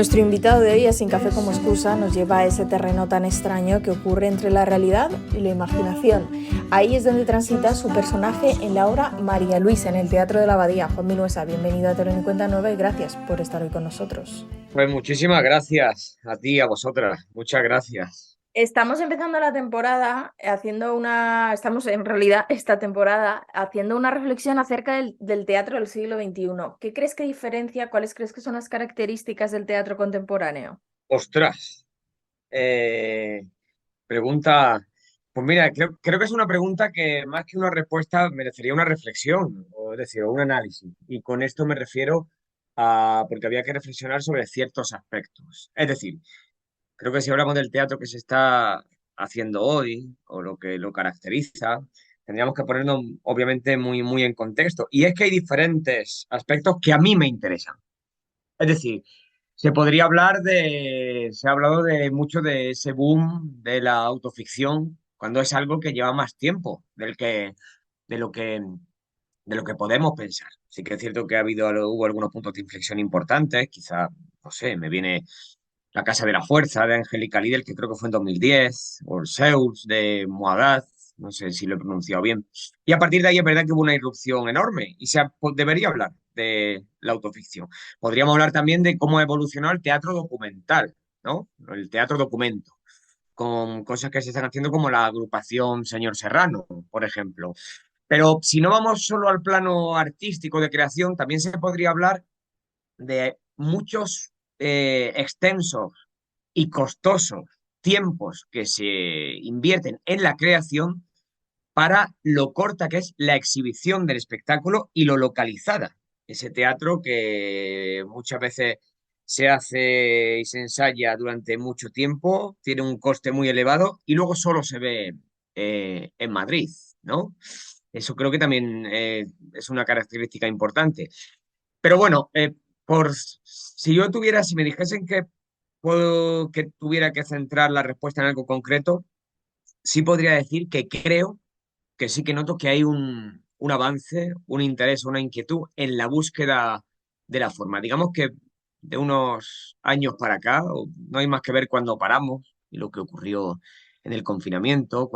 Nuestro invitado de hoy, a Sin Café como Excusa, nos lleva a ese terreno tan extraño que ocurre entre la realidad y la imaginación. Ahí es donde transita su personaje en la obra María Luisa, en el Teatro de la Abadía. Juan Minuesa, bienvenido a Terreno y Cuenta Nueva y gracias por estar hoy con nosotros. Pues muchísimas gracias a ti, a vosotras. Muchas gracias. Estamos empezando la temporada estamos en realidad esta temporada haciendo una reflexión acerca del teatro del siglo XXI. ¿Qué crees que diferencia? ¿Cuáles crees que son las características del teatro contemporáneo? Ostras, eh, pregunta. Pues mira, creo que es una pregunta que más que una respuesta merecería una reflexión, o es decir, un análisis. Y con esto me refiero a, porque había que reflexionar sobre ciertos aspectos. Es decir, creo que si hablamos del teatro que se está haciendo hoy, o lo que lo caracteriza, tendríamos que ponernos obviamente muy en contexto. Y es que hay diferentes aspectos que a mí me interesan. Es decir, se ha hablado de mucho de ese boom de la autoficción, cuando es algo que lleva más tiempo de lo que, de lo que podemos pensar. Sí que es cierto que hubo algunos puntos de inflexión importantes, quizá, no sé, me viene La Casa de la Fuerza de Angélica Lidl, que creo que fue en 2010, o Zeus de Moagat, no sé si lo he pronunciado bien. Y a partir de ahí es verdad que hubo una irrupción enorme y debería hablar de la autoficción. Podríamos hablar también de cómo ha evolucionado el teatro documental, ¿no? El teatro documento, con cosas que se están haciendo como la agrupación Señor Serrano, por ejemplo. Pero si no vamos solo al plano artístico de creación, también se podría hablar de muchos extensos y costosos tiempos que se invierten en la creación para lo corta que es la exhibición del espectáculo y lo localizada. Ese teatro que muchas veces se hace y se ensaya durante mucho tiempo, tiene un coste muy elevado y luego solo se ve en Madrid, ¿no? Eso creo que también es una característica importante. Pero bueno, si me dijesen que tuviera que centrar la respuesta en algo concreto, sí podría decir que creo que sí que noto que hay un avance, un interés, una inquietud en la búsqueda de la forma. Digamos que de unos años para acá, no hay más que ver cuando paramos y lo que ocurrió en el confinamiento,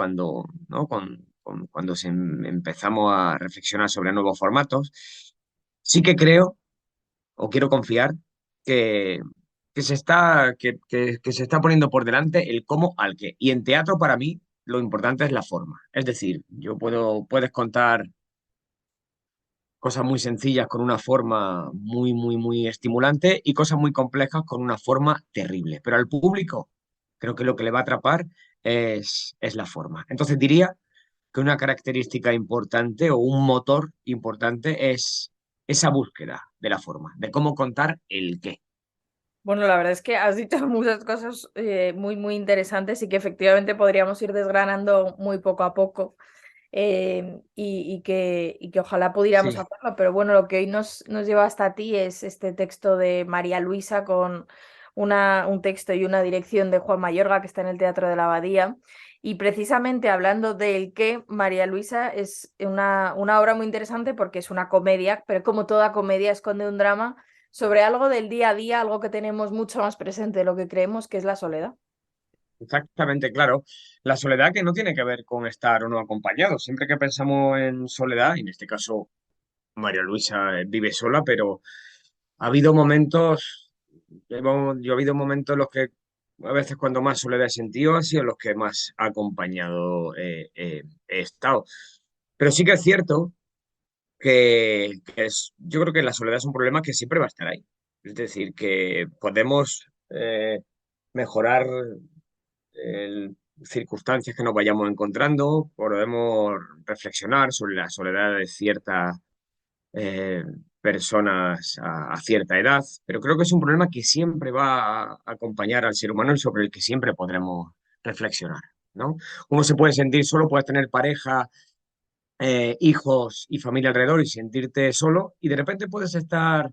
¿no? Cuando empezamos a reflexionar sobre nuevos formatos. Sí que creo o quiero confiar que, que se está poniendo por delante el cómo al qué. Y en teatro, para mí, lo importante es la forma. Es decir, puedes contar cosas muy sencillas con una forma muy estimulante y cosas muy complejas con una forma terrible. Pero al público, creo que lo que le va a atrapar es la forma. Entonces diría que una característica importante o un motor importante es esa búsqueda de la forma, de cómo contar el qué. Bueno, la verdad es que has dicho muchas cosas muy interesantes y que efectivamente podríamos ir desgranando muy poco a poco y que ojalá pudiéramos Sí, hacerlo. Pero bueno, lo que hoy nos lleva hasta ti es este texto de María Luisa con un texto y una dirección de Juan Mayorga que está en el Teatro de la Abadía. Y precisamente hablando del que María Luisa es una obra muy interesante porque es una comedia, pero como toda comedia esconde un drama sobre algo del día a día, algo que tenemos mucho más presente de lo que creemos, que es la soledad. exactamente, claro. La soledad que no tiene que ver con estar o no acompañado. Siempre que pensamos en soledad, y en este caso María Luisa vive sola, pero ha habido momentos, yo ha habido momentos en los que a veces cuando más soledad he sentido han sido los que más acompañado he estado. Pero sí que es cierto yo creo que la soledad es un problema que siempre va a estar ahí. Es decir, que podemos mejorar circunstancias que nos vayamos encontrando, podemos reflexionar sobre la soledad de ciertas personas a cierta edad, pero creo que es un problema que siempre va a acompañar al ser humano y sobre el que siempre podremos reflexionar, ¿no? Uno se puede sentir solo, puedes tener pareja, hijos y familia alrededor y sentirte solo, y de repente puedes estar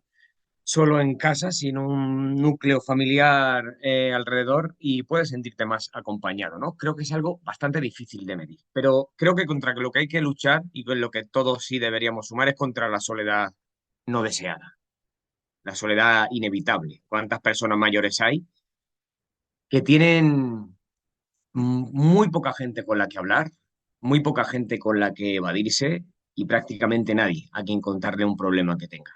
solo en casa, sin un núcleo familiar alrededor y puedes sentirte más acompañado, ¿no? Creo que es algo bastante difícil de medir, pero creo que contra lo que hay que luchar y con lo que todos sí deberíamos sumar es contra la soledad no deseada. la soledad inevitable. ¿Cuántas personas mayores hay que tienen muy poca gente con la que hablar, muy poca gente con la que evadirse y prácticamente nadie a quien contarle un problema que tenga?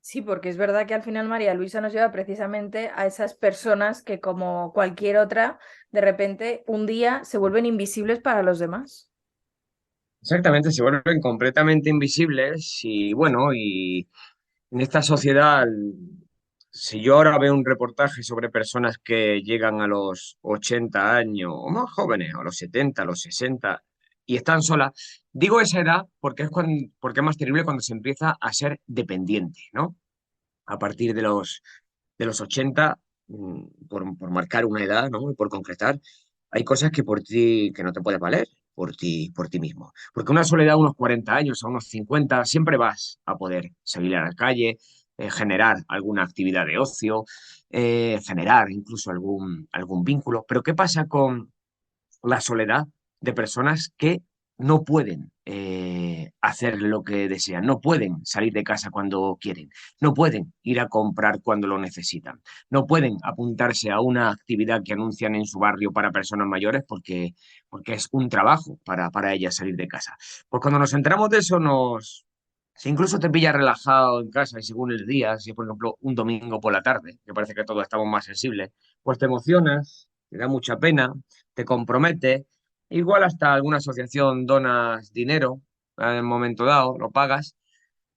Sí, porque es verdad que al final María Luisa nos lleva precisamente a esas personas que, como cualquier otra, de repente un día se vuelven invisibles para los demás. Exactamente, se vuelven completamente invisibles y bueno, y en esta sociedad, si yo ahora veo un reportaje sobre personas que llegan a los 80 años o más jóvenes, a los 70, a los 60 y están solas, digo esa edad porque porque es más terrible cuando se empieza a ser dependiente, ¿no? A partir de los 80, por marcar una edad, ¿no? Y por concretar, hay cosas que por ti, que no te puedes valer por ti mismo. Porque una soledad a unos 40 años, a unos 50 siempre vas a poder salir a la calle, generar alguna actividad de ocio, generar incluso algún vínculo. Pero ¿qué pasa con la soledad de personas que no pueden hacer lo que desean, no pueden salir de casa cuando quieren, no pueden ir a comprar cuando lo necesitan, no pueden apuntarse a una actividad que anuncian en su barrio para personas mayores porque es un trabajo para ellas salir de casa? Pues cuando nos enteramos de eso, si incluso te pillas relajado en casa y según el día, si es por ejemplo un domingo por la tarde, que parece que todos estamos más sensibles, pues te emocionas, te da mucha pena, te compromete, igual hasta alguna asociación donas dinero en el momento dado, lo pagas,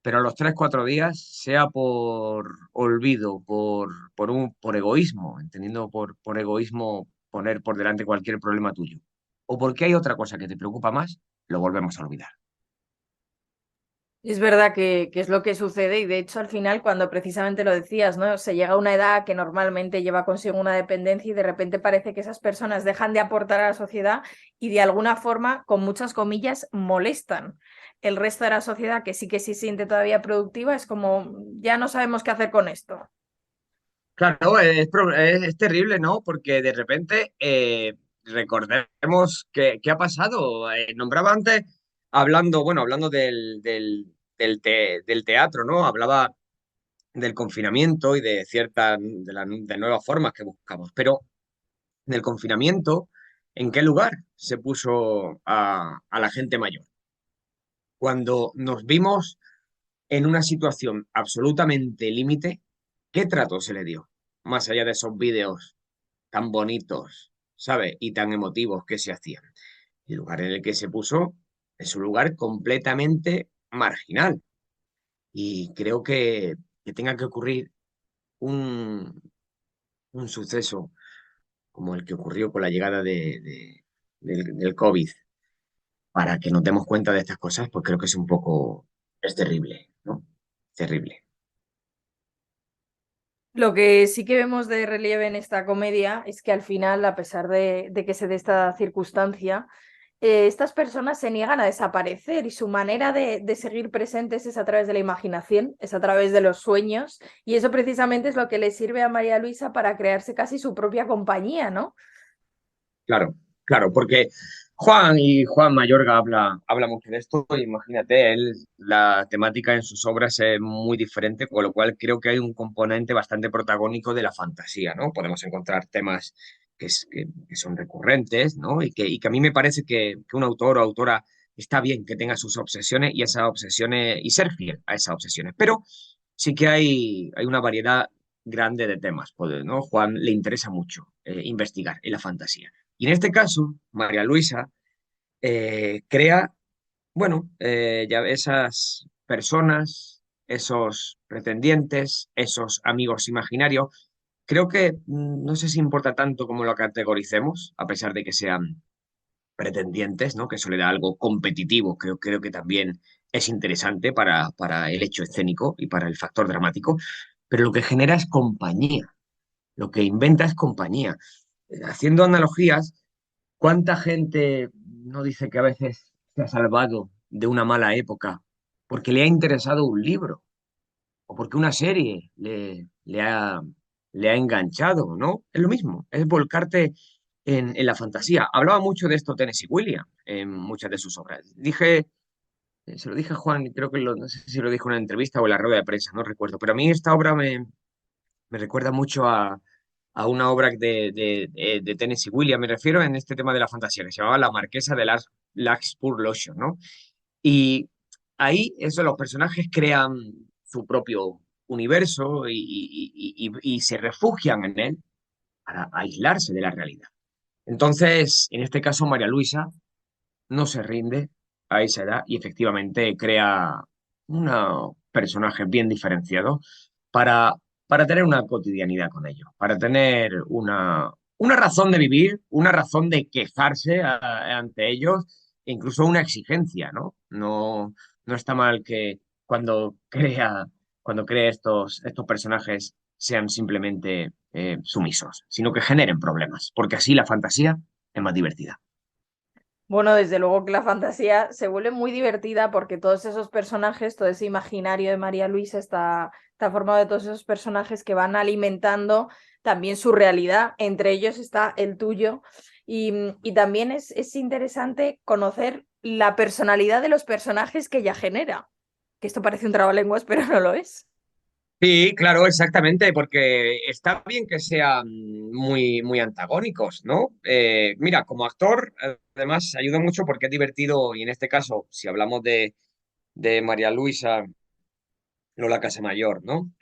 pero a los 3, 4 días, sea por olvido, por egoísmo, entendiendo por egoísmo poner por delante cualquier problema tuyo, o porque hay otra cosa que te preocupa más, lo volvemos a olvidar. Es verdad que es lo que sucede y de hecho al final cuando precisamente lo decías, ¿no? Se llega a una edad que normalmente lleva consigo una dependencia y de repente parece que esas personas dejan de aportar a la sociedad y de alguna forma, con muchas comillas, molestan. El resto de la sociedad que sí siente todavía productiva es como, ya no sabemos qué hacer con esto. Claro, es terrible, ¿no? Porque de repente recordemos qué ha pasado. Nombraba antes, hablando del teatro, ¿no? Hablaba del confinamiento y de de nuevas formas que buscamos. Pero del confinamiento, ¿en qué lugar se puso a la gente mayor? Cuando nos vimos en una situación absolutamente límite, ¿qué trato se le dio? Más allá de esos vídeos tan bonitos, ¿sabes? Y tan emotivos que se hacían. El lugar en el que se puso es un lugar completamente marginal. Y creo que tenga que ocurrir un, un suceso como el que ocurrió con la llegada del COVID para que nos demos cuenta de estas cosas, pues creo que es terrible, ¿no? Terrible. Lo que sí que vemos de relieve en esta comedia es que al final, a pesar de que se dé esta circunstancia, estas personas se niegan a desaparecer y su manera de seguir presentes es a través de la imaginación, es a través de los sueños y eso precisamente es lo que le sirve a María Luisa para crearse casi su propia compañía, ¿no? Claro, claro, porque Juan Mayorga habla mucho de esto, y imagínate, la temática en sus obras es muy diferente, con lo cual creo que hay un componente bastante protagónico de la fantasía, ¿no? Podemos encontrar temas que son recurrentes, ¿no? Y que a mí me parece que un autor o autora está bien que tenga sus obsesiones y esas obsesiones, y ser fiel a esas obsesiones, pero sí que hay una variedad grande de temas, pues, ¿no? Juan le interesa mucho investigar en la fantasía. Y en este caso, María Luisa crea, bueno, ya esas personas, esos pretendientes, esos amigos imaginarios. Creo que no sé si importa tanto como lo categoricemos, a pesar de que sean pretendientes, ¿no? Que eso le da algo competitivo. Creo que también es interesante para el hecho escénico y para el factor dramático, pero lo que genera es compañía, lo que inventa es compañía. Haciendo analogías, ¿cuánta gente no dice que a veces se ha salvado de una mala época porque le ha interesado un libro o porque una serie le ha enganchado, ¿no? Es lo mismo, es volcarte en la fantasía. Hablaba mucho de esto Tennessee Williams en muchas de sus obras. Dije Se lo dije a Juan, y creo que no sé si lo dijo en una entrevista o en la rueda de prensa, no recuerdo, pero a mí esta obra me recuerda mucho a una obra de Tennessee Williams, me refiero en este tema de la fantasía, que se llamaba La Marquesa de Larkspur Lotion, ¿no? Y ahí eso, los personajes crean su propio universo y se refugian en él para aislarse de la realidad. Entonces, en este caso, María Luisa no se rinde a esa edad y efectivamente crea un personaje bien diferenciado para, para tener una cotidianidad con ellos, para tener una razón de vivir, una razón de quejarse ante ellos, e incluso una exigencia, ¿no? No, no está mal que cuando crea estos personajes sean simplemente sumisos, sino que generen problemas, porque así la fantasía es más divertida. Bueno, desde luego que la fantasía se vuelve muy divertida porque todos esos personajes, todo ese imaginario de María Luisa está formado de todos esos personajes que van alimentando también su realidad. Entre ellos está el tuyo. Y también es interesante conocer la personalidad de los personajes que ella genera. Que esto parece un trabalenguas, pero no lo es. Sí, claro, exactamente, porque está bien que sean muy antagónicos, ¿no? Mira, como actor, además, ayuda mucho porque es divertido y en este caso, si hablamos de María Luisa Lola Casamayor, ¿no?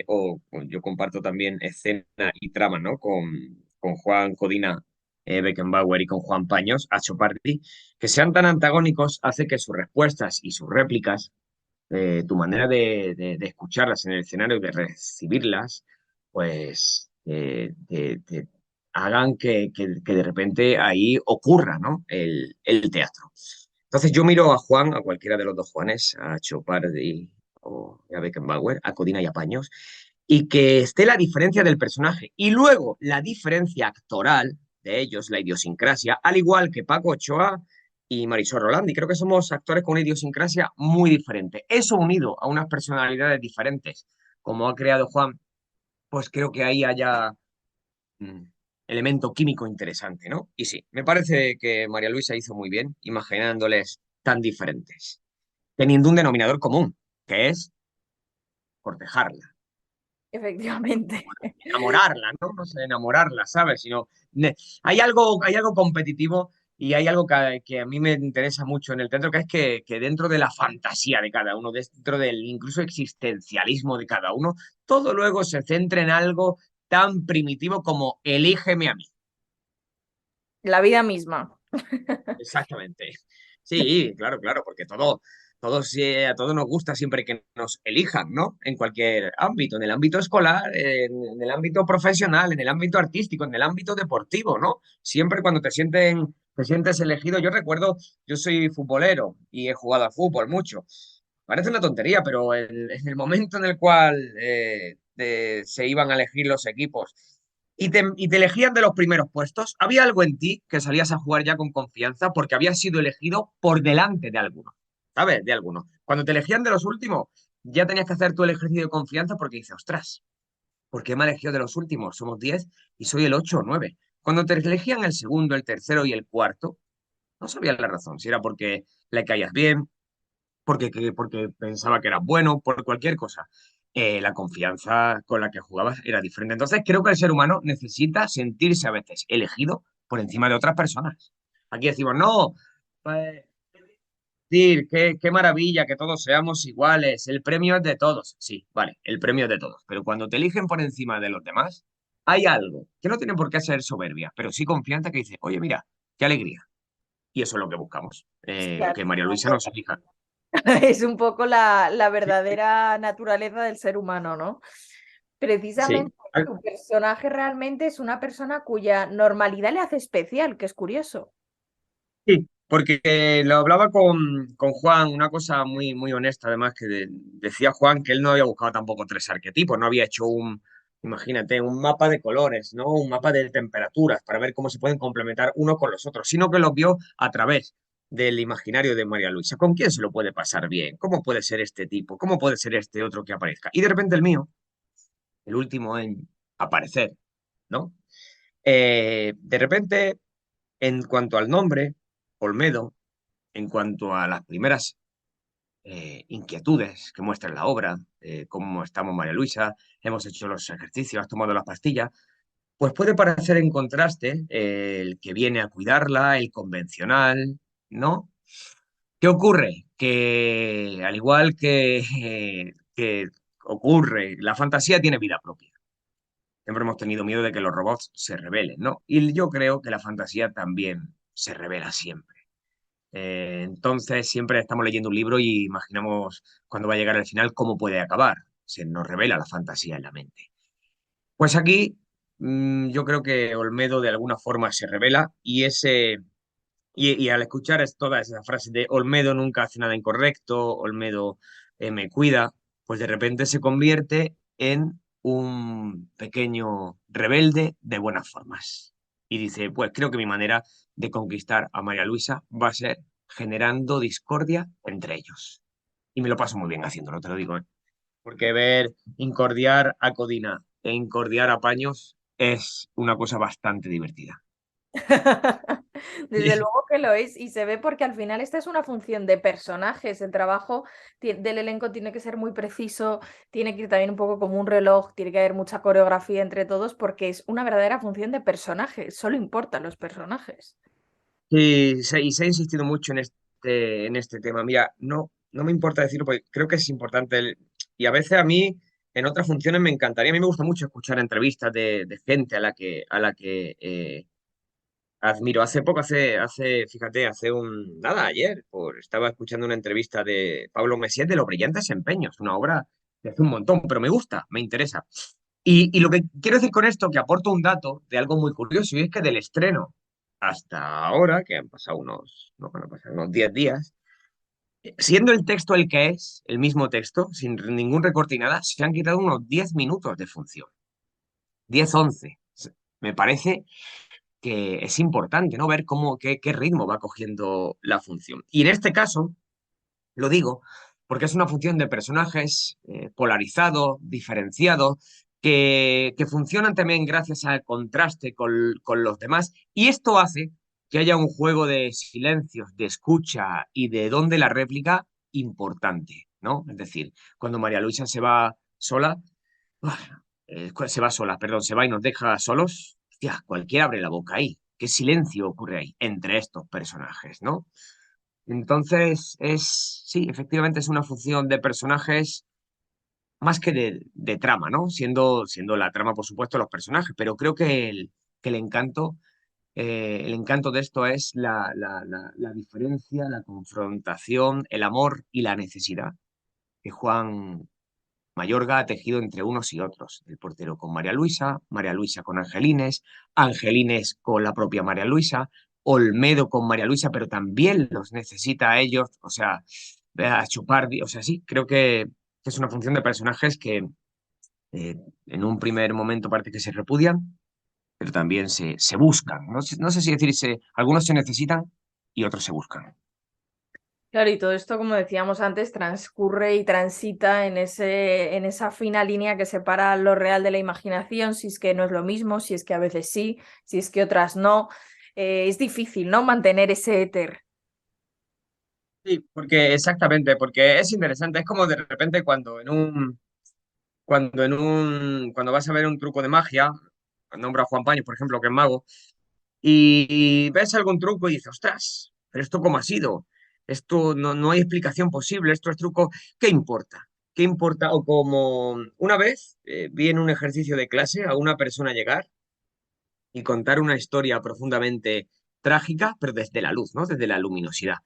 O yo comparto también escena y trama, ¿no? Con Juan Codina Beckenbauer y con Juan Paños, Acho Party, que sean tan antagónicos hace que sus respuestas y sus réplicas tu manera de escucharlas en el escenario y de recibirlas, pues te hagan que de repente ahí ocurra, ¿no? El teatro. Entonces yo miro a Juan, a cualquiera de los dos Juanes, a Chopardi o a Beckenbauer, a Codina y a Paños, y que esté la diferencia del personaje y luego la diferencia actoral de ellos, la idiosincrasia, al igual que Paco Ochoa y Marisol Rolandi. Creo que somos actores con una idiosincrasia muy diferente. Eso unido a unas personalidades diferentes, como ha creado Juan, pues creo que ahí haya un elemento químico interesante, ¿no? Y sí, me parece que María Luisa hizo muy bien imaginándoles tan diferentes, teniendo un denominador común, que es cortejarla, Efectivamente. enamorarla, ¿no? No sé, enamorarla, ¿sabes? Hay algo competitivo y hay algo que a mí me interesa mucho en el teatro, que es que dentro de la fantasía de cada uno, dentro del incluso existencialismo de cada uno, todo luego se centra en algo tan primitivo como elígeme a mí. La vida misma. Exactamente. Sí, claro, claro, porque a todos nos gusta siempre que nos elijan, ¿no? En cualquier ámbito, en el ámbito escolar, en el ámbito profesional, en el ámbito artístico, en el ámbito deportivo, ¿no? Siempre cuando te sientes elegido. Yo recuerdo, yo soy futbolero y he jugado al fútbol mucho. Parece una tontería, pero en el momento en el cual se iban a elegir los equipos y te elegían de los primeros puestos, había algo en ti que salías a jugar ya con confianza porque habías sido elegido por delante de alguno, ¿sabes? De alguno. Cuando te elegían de los últimos, ya tenías que hacer tú el ejercicio de confianza porque dices, ostras, ¿por qué me ha elegido de los últimos? Somos 10 y soy el 8 o 9. Cuando te elegían el segundo, el tercero y el cuarto, no sabías la razón, si era porque le caías bien, porque pensaba que eras bueno, por cualquier cosa. La confianza con la que jugabas era diferente. Entonces, creo que el ser humano necesita sentirse a veces elegido por encima de otras personas. Aquí decimos, no, pues, decir, qué maravilla que todos seamos iguales, el premio es de todos. Sí, vale, el premio es de todos, pero cuando te eligen por encima de los demás, hay algo que no tiene por qué ser soberbia, pero sí confianza que dice, oye, mira, qué alegría. Y eso es lo que buscamos, que María Luisa nos elija. Es un poco la verdadera naturaleza del ser humano, ¿no? Sí. Precisamente tu personaje realmente es una persona cuya normalidad le hace especial, que es curioso. Sí, porque lo hablaba con Juan, una cosa muy honesta, además, que decía Juan que él no había buscado tampoco tres arquetipos, no había hecho imagínate, un mapa de colores, ¿no? Un mapa de temperaturas para ver cómo se pueden complementar uno con los otros, sino que los vio a través del imaginario de María Luisa. ¿Con quién se lo puede pasar bien? ¿Cómo puede ser este tipo? ¿Cómo puede ser este otro que aparezca? Y de repente el mío, el último en aparecer, ¿no? De repente, en cuanto al nombre, Olmedo, en cuanto a las primeras inquietudes que muestra la obra, cómo estamos María Luisa, hemos hecho los ejercicios, has tomado las pastillas, pues puede parecer en contraste el que viene a cuidarla, el convencional, ¿no? ¿Qué ocurre? Que al igual que ocurre, la fantasía tiene vida propia. Siempre hemos tenido miedo de que los robots se rebelen, ¿no? Y yo creo que la fantasía también se revela siempre. Entonces siempre estamos leyendo un libro y imaginamos cuando va a llegar al final cómo puede acabar. Se nos revela la fantasía en la mente. Pues aquí yo creo que Olmedo de alguna forma se revela y al escuchar todas esas frases de Olmedo nunca hace nada incorrecto, Olmedo me cuida, pues de repente se convierte en un pequeño rebelde de buenas formas. Y dice, pues creo que mi manera de conquistar a María Luisa va a ser generando discordia entre ellos. Y me lo paso muy bien haciéndolo, te lo digo, ¿eh? Porque ver incordiar a Codina e incordiar a Paños es una cosa bastante divertida. Desde luego que lo es y se ve porque al final esta es una función de personajes. El trabajo del elenco tiene que ser muy preciso, tiene que ir también un poco como un reloj, tiene que haber mucha coreografía entre todos porque es una verdadera función de personajes. Solo importan los personajes. Y se ha insistido mucho en este tema. Mira, no me importa decirlo porque creo que es importante. Y a veces a mí, en otras funciones, me encantaría. A mí me gusta mucho escuchar entrevistas de gente a la que admiro. Hace poco, fíjate, nada, ayer, estaba escuchando una entrevista de Pablo Messier de Los Brillantes Empeños, una obra que hace un montón, pero me gusta, me interesa. Y lo que quiero decir con esto, que aporto un dato de algo muy curioso, y es que del estreno hasta ahora, que han pasado no van a pasar unos 10 días, siendo el texto el que es, el mismo texto, sin ningún recorte y nada, se han quitado unos 10 minutos de función. 10 11. Me parece que es importante, ¿no? Ver qué ritmo va cogiendo la función. Y en este caso, lo digo porque es una función de personajes polarizado, diferenciado, que funcionan también gracias al contraste con los demás. Y esto hace que haya un juego de silencios, de escucha y de dónde la réplica importante, ¿no? Es decir, cuando María Luisa se va sola, se va sola, perdón, se va y nos deja solos, hostia, cualquiera abre la boca ahí. ¿Qué silencio ocurre ahí entre estos personajes, ¿no? Entonces, sí, efectivamente es una función de personajes más que de trama, ¿no? Siendo la trama, por supuesto, los personajes, pero creo que el encanto de esto es la diferencia, la confrontación, el amor y la necesidad que Juan Mayorga ha tejido entre unos y otros. El portero con María Luisa con Angelines, Angelines con la propia María Luisa, Olmedo con María Luisa, pero también los necesita a ellos, o sea, a chupar, o sea, sí, creo que es una función de personajes que en un primer momento parece que se repudian, pero también se buscan. No sé si decirse, algunos se necesitan y otros se buscan. Claro, y todo esto, como decíamos antes, transcurre y transita en esa fina línea que separa lo real de la imaginación, si es que no es lo mismo, si es que a veces sí, si es que otras no. Es difícil, ¿no? Mantener ese éter. Sí, porque exactamente, porque es interesante, es como de repente cuando vas a ver un truco de magia, nombra a Juan Paños, por ejemplo, que es mago, y ves algún truco y dices, ostras, pero esto cómo ha sido, esto no hay explicación posible, esto es truco, ¿qué importa? ¿Qué importa? O como una vez vi en un ejercicio de clase a una persona llegar y contar una historia profundamente trágica, pero desde la luz, ¿no? Desde la luminosidad.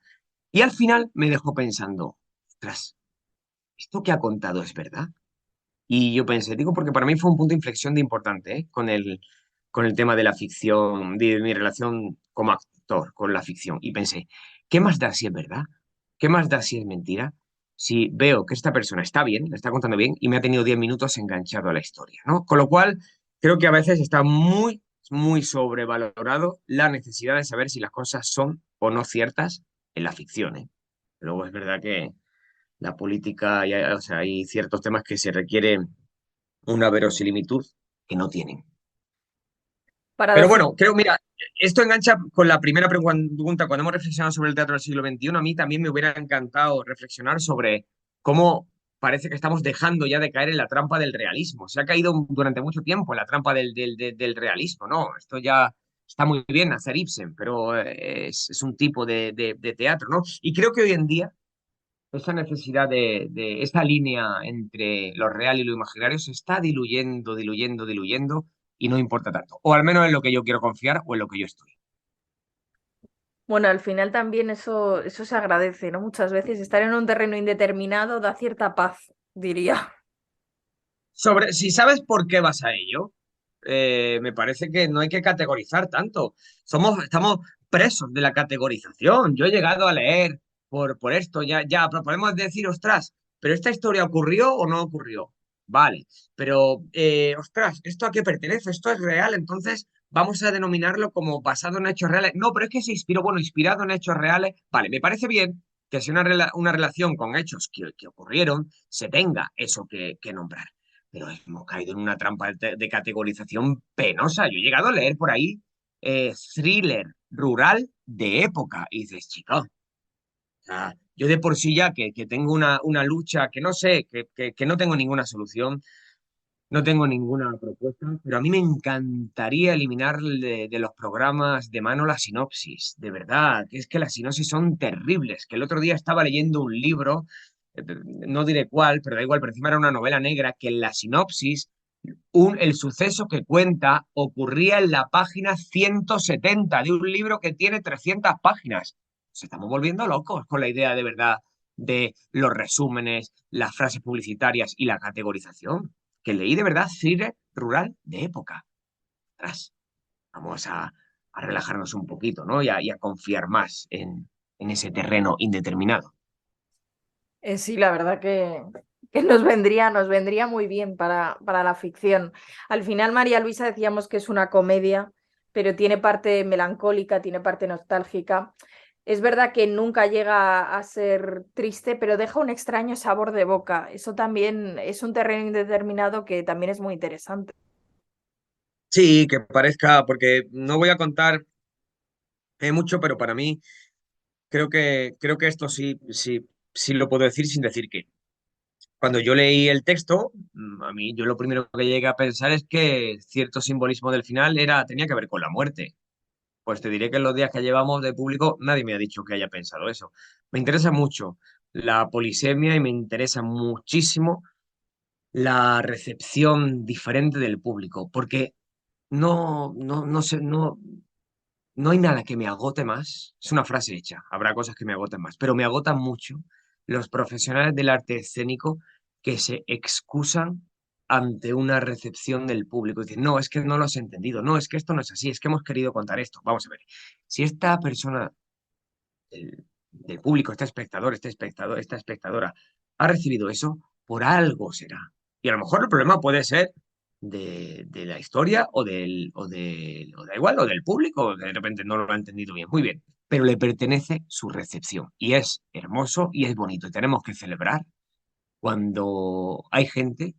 Y al final me dejó pensando, ostras, ¿esto que ha contado es verdad? Y yo pensé, digo, porque para mí fue un punto de inflexión de importante, ¿eh? Con el tema de la ficción, de mi relación como actor con la ficción. Y pensé, ¿qué más da si es verdad? ¿Qué más da si es mentira? Si veo que esta persona está bien, le está contando bien y me ha tenido 10 minutos enganchado a la historia, ¿no? Con lo cual, creo que a veces está muy sobrevalorado la necesidad de saber si las cosas son o no ciertas en la ficción, ¿eh? Luego es verdad que la política, o sea, hay ciertos temas que se requieren una verosimilitud que no tienen. Pero Paradójico. bueno, creo, mira, esto engancha con la primera pregunta. Cuando hemos reflexionado sobre el teatro del siglo XXI, a mí también me hubiera encantado reflexionar sobre cómo parece que estamos dejando ya de caer en la trampa del realismo. Se ha caído durante mucho tiempo en la trampa del realismo, ¿no? Esto ya está muy bien hacer Ibsen, pero es un tipo de teatro, ¿no? Y creo que hoy en día esa necesidad de esa línea entre lo real y lo imaginario se está diluyendo, diluyendo, diluyendo y no importa tanto. O al menos en lo que yo quiero confiar o en lo que yo estoy. Bueno, al final también eso se agradece, ¿no? Muchas veces estar en un terreno indeterminado da cierta paz, diría. Sobre si sabes por qué vas a ello, me parece que no hay que categorizar tanto. Estamos presos de la categorización. Yo he llegado a leer por esto, ya, pero podemos decir, ostras, ¿pero esta historia ocurrió o no ocurrió? Vale, pero, ostras, ¿esto a qué pertenece? ¿Esto es real? Entonces vamos a denominarlo como basado en hechos reales. No, pero es que se inspiró, bueno, inspirado en hechos reales. Vale, me parece bien que si una relación con hechos que ocurrieron, se tenga eso que nombrar, pero hemos caído en una trampa de categorización penosa. Yo he llegado a leer por ahí thriller rural de época y dices, chico, o sea, yo de por sí ya que tengo una lucha que no sé, que no tengo ninguna solución, no tengo ninguna propuesta, pero a mí me encantaría eliminar de los programas de mano la sinopsis, de verdad, que es que las sinopsis son terribles, que el otro día estaba leyendo un libro, no diré cuál, pero da igual, pero encima era una novela negra, que en la sinopsis el suceso que cuenta ocurría en la página 170 de un libro que tiene 300 páginas. Se estamos volviendo locos con la idea de verdad de los resúmenes, las frases publicitarias y la categorización. Que leí de verdad thriller rural de época. Ostras, vamos a relajarnos un poquito, ¿no? Y a confiar más en ese terreno indeterminado. Sí, la verdad que nos vendría muy bien para la ficción. Al final, María Luisa decíamos que es una comedia, pero tiene parte melancólica, tiene parte nostálgica. Es verdad que nunca llega a ser triste, pero deja un extraño sabor de boca. Eso también es un terreno indeterminado que también es muy interesante. Sí, que parezca, porque no voy a contar mucho, pero para mí creo que esto sí lo puedo decir sin decir que. Cuando yo leí el texto, a mí yo lo primero que llegué a pensar es que cierto simbolismo del final tenía que ver con la muerte. Pues te diré que en los días que llevamos de público nadie me ha dicho que haya pensado eso. Me interesa mucho la polisemia y me interesa muchísimo la recepción diferente del público, porque no sé, no hay nada que me agote más. Es una frase hecha, habrá cosas que me agoten más, pero me agotan mucho los profesionales del arte escénico que se excusan ante una recepción del público. Dicen, no, es que no lo has entendido, no, es que esto no es así, es que hemos querido contar esto. Vamos a ver, si esta persona del público, este espectador, este espectador, esta espectadora, ha recibido eso, por algo será. Y a lo mejor el problema puede ser de la historia o da igual, o del público, de repente no lo ha entendido bien, muy bien, pero le pertenece su recepción y es hermoso y es bonito y tenemos que celebrar cuando hay gente,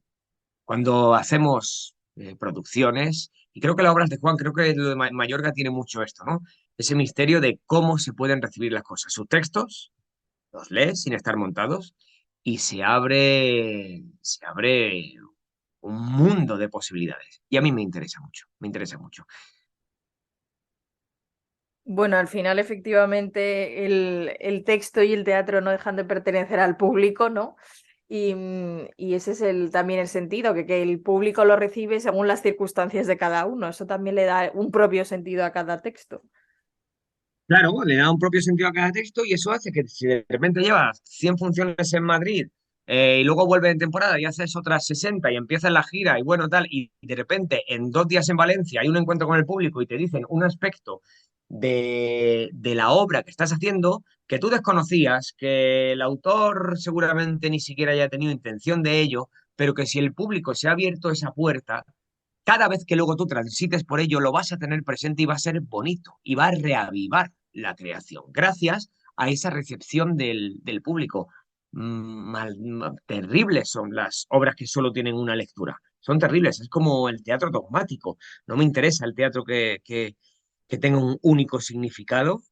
cuando hacemos producciones, y creo que las obras de Juan, creo que lo de Mayorga tiene mucho esto, ¿no? Ese misterio de cómo se pueden recibir las cosas. Sus textos los lees sin estar montados y se abre un mundo de posibilidades. Y a mí me interesa mucho, me interesa mucho. Bueno, al final efectivamente el texto y el teatro no dejan de pertenecer al público, ¿no? Y ese es también el sentido, que el público lo recibe según las circunstancias de cada uno. Eso también le da un propio sentido a cada texto. Claro, le da un propio sentido a cada texto y eso hace que si de repente llevas 100 funciones en Madrid y luego vuelves en temporada y haces otras 60 y empiezas la gira y bueno, tal, y de repente en 2 días en Valencia hay un encuentro con el público y te dicen un aspecto de la obra que estás haciendo que tú desconocías, que el autor seguramente ni siquiera haya tenido intención de ello, pero que si el público se ha abierto esa puerta, cada vez que luego tú transites por ello, lo vas a tener presente y va a ser bonito y va a reavivar la creación, gracias a esa recepción del público. Terribles son las obras que solo tienen una lectura. son terribles. Es como el teatro dogmático. No me interesa el teatro que tenga un único significado,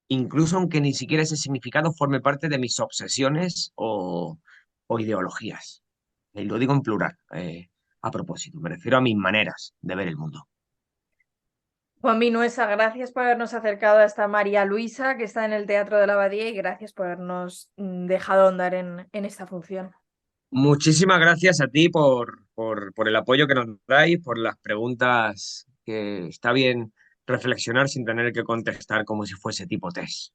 incluso aunque ni siquiera ese significado forme parte de mis obsesiones o ideologías. Y lo digo en plural, a propósito, me refiero a mis maneras de ver el mundo. Juan Minuesa, gracias por habernos acercado a esta María Luisa que está en el Teatro de la Abadía y gracias por habernos dejado andar en esta función. Muchísimas gracias a ti por el apoyo que nos dais, por las preguntas que está bien reflexionar sin tener que contestar como si fuese tipo test.